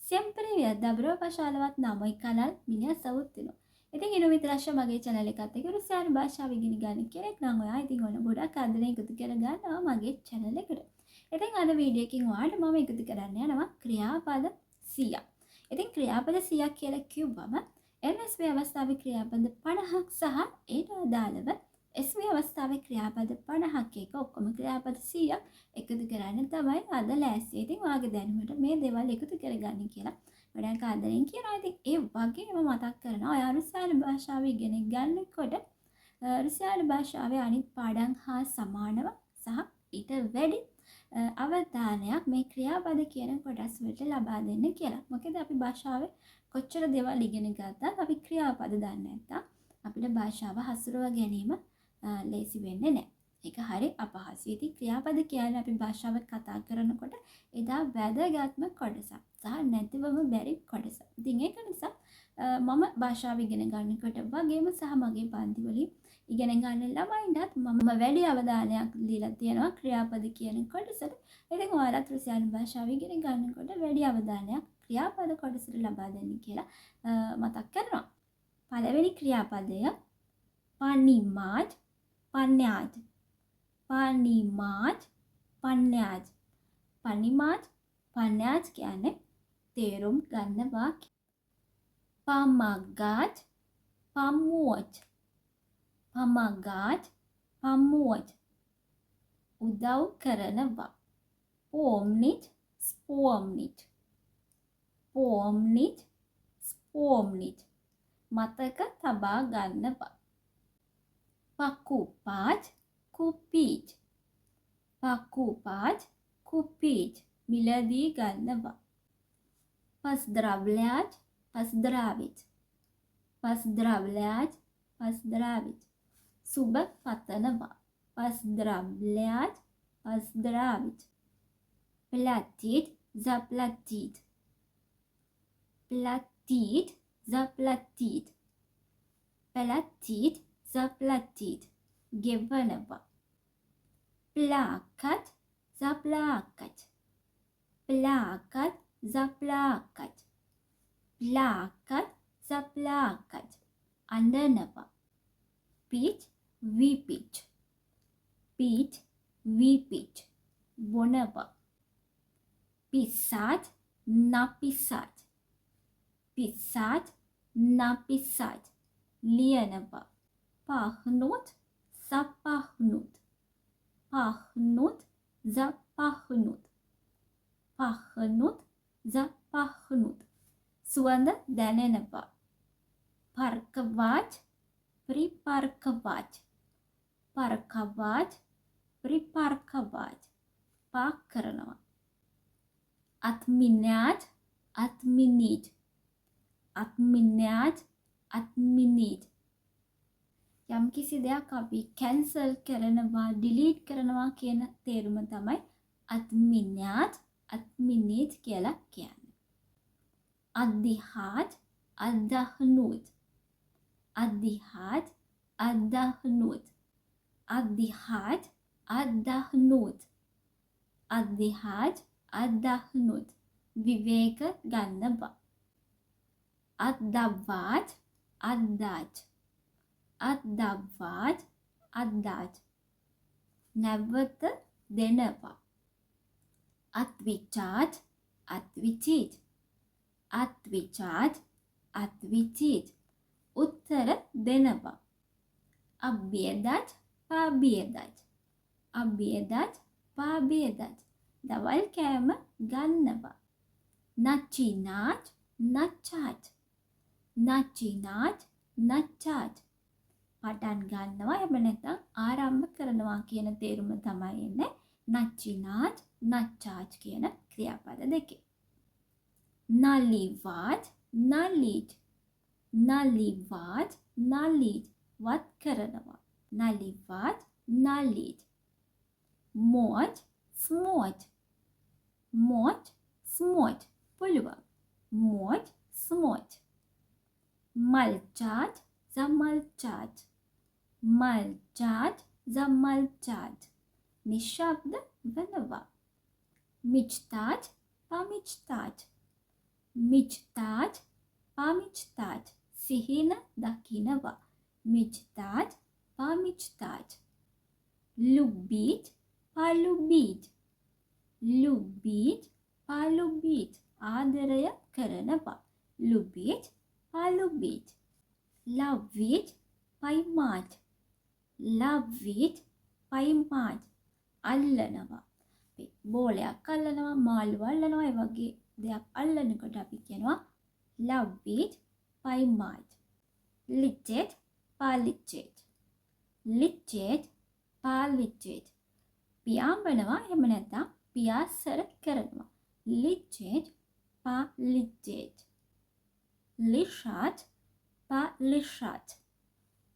Всем привет! Добро пожаловать на мой канал. Меня зовут Tinu. ඉතින් ඉනුමිත රශ්‍ය මගේ channel එකත් එක්ක රුසියානු භාෂාව ඉගෙන ගන්න කෙනෙක් නම් ඔයා ඉතින් ඔන්න ගොඩක් ආදරෙන් එකතු කරගන්නවා මගේ channel එකට. ඉතින් අද වීඩියෝ එකකින් ඔයාලට මම එකතු කරන්න යනවා ක්‍රියාපද 100ක්. ඉතින් ක්‍රියාපද 100ක් කියලා කිව්වම MSV අවස්ථාවේ ක්‍රියාපද 50ක් සහ ඊට අදාළව SV අවස්ථාවේ ක්‍රියාපද 50ක් එක ඔක්කොම ක්‍රියාපද 100ක් එකතු කරන්න තමයි අද ලෑස්ති. ඉතින් ඔයාගේ දැනුමට මේ දේවල් එකතු කරගන්න කියලා ගොඩක් ආදරෙන් කියනවා. ඉතින් ඒ වගේම මතක් කරනවා ඔයා රුසියානු භාෂාව ඉගෙන ගන්නකොට රුසියානු භාෂාවේ අනිත් පාඩම් හා සමානව සහ ඊට වැඩි අවධානයක් මේ ක්‍රියාපද කියන කොටස් වලට ලබා දෙන්න කියලා. මොකද අපි භාෂාවේ කොච්චර දේවල් ඉගෙන ගත්තත් අපි ක්‍රියාපද දන්නේ නැත්නම් අපිට භාෂාව හසුරව ගැනීම ලේසි වෙන්නේ නැහැ. ඒක හරි අපහසුයි. ඉතින් ක්‍රියාපද කියන්නේ අපි භාෂාව කතා කරනකොට එදා වැදගත්ම කොටසක් සහ නැතිවම බැරි කොටසක්. ඉතින් ඒක නිසා මම භාෂාව ඉගෙන ගන්නකොට වගේම සහ මගේ පන්ති වලින් ඉගෙන ගන්න ළමයින්ටත් මම වැඩි අවධානයක් දීලා තියෙනවා ක්‍රියාපද කියන කොටසට. ඉතින් ඔයාලත් රුසියානු භාෂාව ඉගෙන ගන්නකොට වැඩි අවධානයක් ක්‍රියාපද කොටසට ලබා දෙන්න කියලා මතක් කරනවා. පළවෙනි ක්‍රියාපදය понимать, понять. Понимать, понять. Понимать, понять කියන්නේ තේරුම් ගන්න වාක්‍ය. Помогать, помочь. Помогать, помочь. උදව් කරනවා. Помнить, вспомнить. Помнить, вспомнить. මතක තබා ගන්නවා. Покупать, купить. Покупать, купить. මිලදී ගන්නවා. Поздравлять, поздравить. Поздравлять, поздравить. සුබ පතනවා. Поздравлять, поздравить. Платить, заплатить. Платить, заплатить. Платить, заплатить. ගෙවනවා. Плакать, заплакать. Плакать, заплакать. Плакать, заплакать. අඬනවා. Пить, выпить. Пить, выпить. бонова. Писать, написать. Писать, написать. ලියනවා. Пахнуть, запахнуть. Пахнуть, запахнуть. Пахнуть, запахнуть. සුවඳ දැනෙනවා. Парковать, припарковать. Парковать, припарковать. парк කරනවා. Отменять, отменить. Отменять, отменить. යම් කිසි දෙයක් අපි cancel කරනවා, delete කරනවා කියන තේරුම තමයි отменять, отменить කියලා කියන්නේ. Отдыхать, отдохнуть. Отдыхать, отдохнуть. Отдыхать, отдохнуть. Отдыхать, отдохнуть. විවේක ගන්නවා. Отдавать, отдать. Отдавать, отдать. නැවත දෙනවා. Отвечать, ответить. Отвечать, ответить. උත්තර දෙනවා. Обедать, пообедать. Обедать, пообедать. දවල් කෑම ගන්නවා. Начинать, начать. Начинать, начать. පටන් ගන්නවා එහෙම නැත්නම් ආරම්භ කරනවා කියන තේරුම තමයි එන්නේ начинать, начать කියන ක්‍රියාපද දෙකේ. Наливать, налить. Наливать, налить. වත් කරනවා. Наливать, налить. Мочь, смочь. Мочь, смочь. පුළුවන්. Мочь, смочь. Молчать, замолчать. Молчать, замолчать. Нишабда венова. Мечтать, помечтать. මිජ්තාජ් පාමිජ්තාජ් සිහින දකිනවා. මිජ්තාජ් පාමිජ්තාජ් ලුබීජ් පාලුබීජ් ලුබීජ් පාලුබීජ් ආදරය කරනවා. ලුබීජ් පාලුබීජ් ලව්වීජ් පයිමාජ් ලව්වීජ් පයිමාජ් අල්ලනවා. අපි බෝලයක් අල්ලනවා, මාළු අල්ලනවා, ඒ වගේ දෙයක් අල්ලනකොට අපි කියනවා ලව්වීජ් පයිමාජ්. ලිච්චේජ් පාලිච්චේජ් ලිච්චේජ් පාලිච්චේජ් පියාඹනවා එහෙම නැත්නම් පියාසර කරනවා. ලිච්චේජ් පාලිච්චේජ් ලිෂාජ් පාලිෂාජ්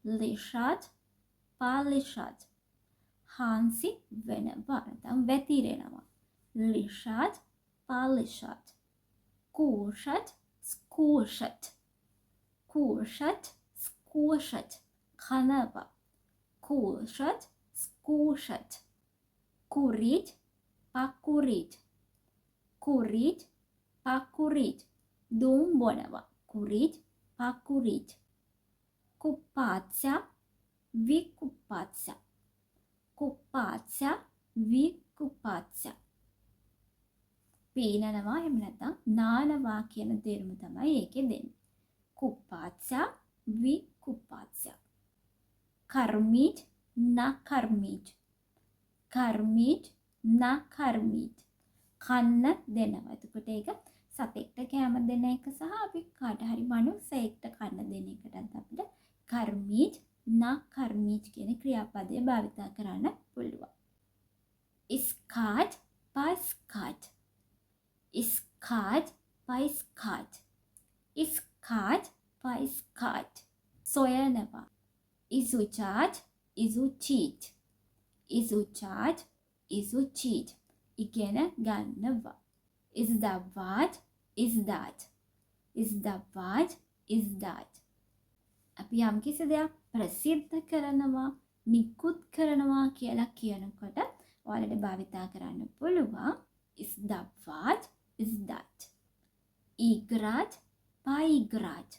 ලිෂාජ් පාලිෂාජ් හාන්සි වෙනවා නැත්නම් වැතිරෙනවා. ලිෂාජ් පාලිෂාජ් කූෂට් ස්කූෂට් කූෂට් ස්කූෂට් කනවා. කූෂට් ස්කූෂට් කුරීජ් පාකුරීජ් කුරීජ් පාකුරීජ් දුම් බොනවා. කුරීජ් පාකුරීජ් කුපාත්සා විකුපාත්සා කුපාත්සා විකුපාත්සා පීනනවා එහෙම නැත්නම් නානවා කියන තේරුම තමයි ඒකේ දෙන්නේ. කුපාත්සා විකුපාත්සා කර්මීජ් නකර්මීජ් කර්මීජ් නකර්මීජ් කන්න දෙනවා. එතකොට ඒක සතෙක්ට කෑම දෙන එක සහ අපි කාට හරි මනුස්සයෙක්ට කන්න දෙන එකටත් අපිට කර්මීජ් නකර්මීජ් කියන ක්‍රියාපදය භාවිත කරන්න පුළුවන්. ඉස්කාජ් පස්කාජ් ඉස්කාජ් පයිස්කාජ් ඉස්කාජ් පයිස්කාජ් සොයනවා. ඉසුචාජ් ඉසුචීජ් ඉසුචාජ් ඉසුචීජ් ඉගෙන ගන්නවා. ඉස්දවාජ් ඉස්දාජ් ඉස්දවාජ් ඉස්දාජ් අපි යම් කිසි දෙයක් ප්‍රසිද්ධ කරනවා, නිකුත් කරනවා කියලා කියනකොට ඔයාලට භාවිතා කරන්න පුළුවන් ඉස්දවාජ් ඉස්දාජ්. ඉග්‍රාජ් පායිග්‍රාජ්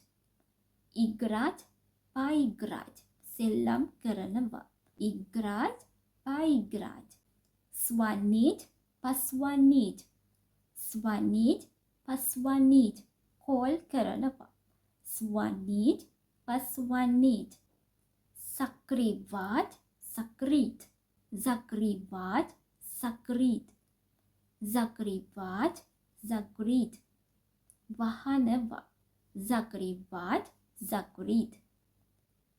ඉග්‍රාජ් පායිග්‍රාජ් සෙල්ලම් කරනවා. ඉග්‍රාජ් පායිග්‍රාජ් ස්වනීජ් පස්වනීජ් ස්වනීජ් පස්වනීජ් කෝල් කරනවා. ස්වනීජ් පස්වනීජ් සක්‍රීවාජ් සක්‍රීත් ઝકરીવાજ સક્રીત ઝકરીવાજ ઝકરીત વાહનવા ઝકરીવાજ ઝકરીત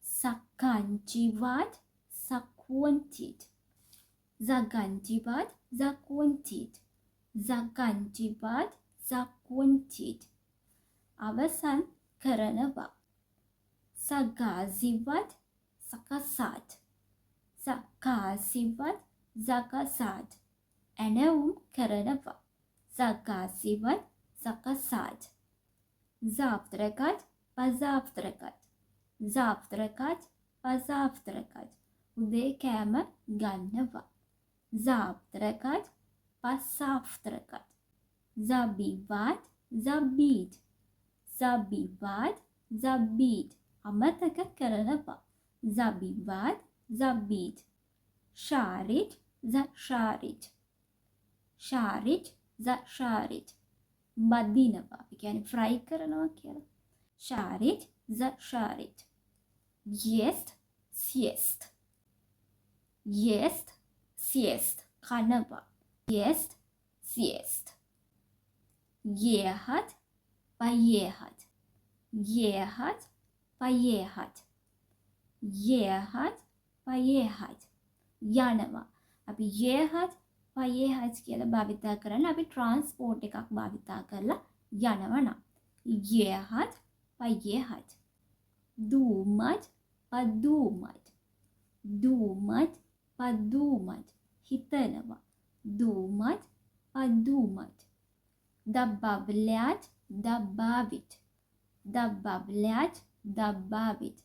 સકાંચીવાજ સકવંચીત ઝગાંચીવાજ ઝકવંચીત ઝગાંચીવાજ ઝકવંચીત අවසන් කරනවා සගාසිවත් සකසාත් සකාසිවත් සකසාත් ඇනවුම් කරනවා සකාසිවත් සකසාත් завтракать позавтракать завтракать позавтракать උදේ කෑම ගන්නවා завтракать позавтракать забивать забить забивать забить අමතක කරනවා забивать забить шарить зашарить шарить зашарить බදිනවා අපි කියන්නේ ෆ්‍රයි කරනවා කියලා шарить зашарить есть съесть есть съесть කනවා есть съесть ехать поехать ехать поехать ехать поехать යනවා අපි ехать поехать කියලා භාවිතා කරලා අපි ට්‍රාන්ස්පෝර්ට් එකක් භාවිතා කරලා යනවා නම් ехать поехать думать подумать думать подумать හිතනවා думать подумать добавлять добавить добавлять добавить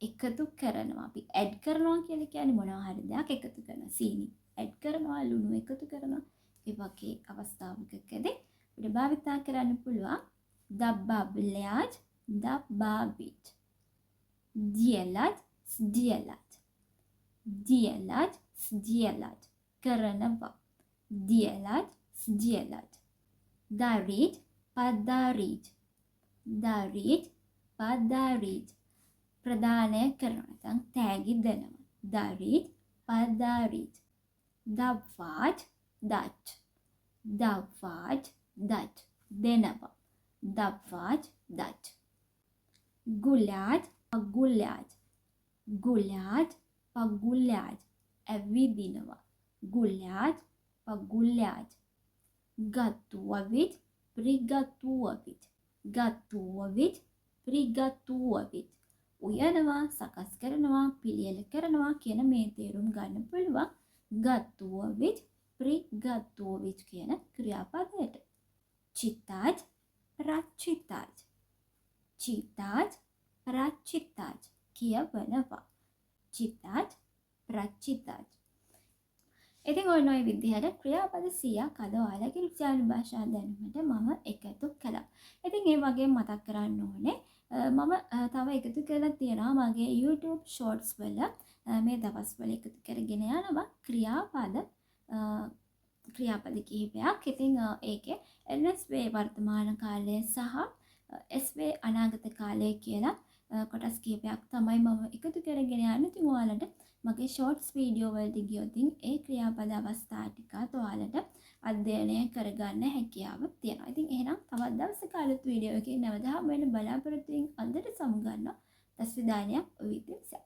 එකතු කරනවා අපි ඇඩ් කරනවා කියලා කියන්නේ මොනවා හරි දෙයක් එකතු කරනවා සීනි ඇඩ් කරනවා ලුණු එකතු කරනවා ඒ වගේ අවස්ථාවකදී අපිට භාවිතා කරන්න පුළුවන් dabbablaj, dabbabit. Dielad, sdielad. Dielad, sdielad. කරනවා. Dielad, sdielad. Darit, padarit. Darit, padarit. ප්‍රදානය කරනවා. නැත්නම් තෑගි දෙනවා. Darit, padarit. Dawat, dat. Dawat, dat. දෙනවා. Dawat, dat. Gulad, pagulad. Gulad, pagulad. ඇවිදිනවා. Gulad, pagulad. Готовить, приготовить. Готовить, приготовить. උයනවා, සකස් කරනවා, පිළියෙල කරනවා කියන මේ තේරුම් ගන්න පුළුවන්. Готовить, приготовить කියන ක්‍රියාපදයට. Читать, прочитать. Читать, прочитать. කියවනවා. Читать, прочитать. ඉතින් ඔන්න ඔය විදිහට ක්‍රියාපද 100ක් අද ඔයාලගේ රුසියානු භාෂා දැනුමට මම එකතු කළා. ඉතින් ඒ වගේම මතක් කරන්න ඕනේ මම තව එකතු කරලා තියෙනවා මගේ YouTube shorts වල මේ දවස්වල එකතු කරගෙන යනවා ක්‍රියාපද කිහිපයක්. ඉතින් ඒකේ NSV වර්තමාන කාලය සහ SV අනාගත කාලය කියලා කොටස් කිහිපයක් තමයි මම එකතු කරගෙන යන්නේ. ඉතින් ඔයාලට මගේ shorts වීඩියෝ වලදී ගියොත් ඒ ක්‍රියාපද අවස්ථා ටිකත් ඔයාලට අධ්‍යයනය කරගන්න හැකියාවක් තියෙනවා. ඉතින් එහෙනම් තවත් දවසක අලුත් වීඩියෝ එකකින් නැවත හමු වෙන බලාපොරොත්තු වෙමින් අදට සමු ගන්නවා. До свидания. Увидимся.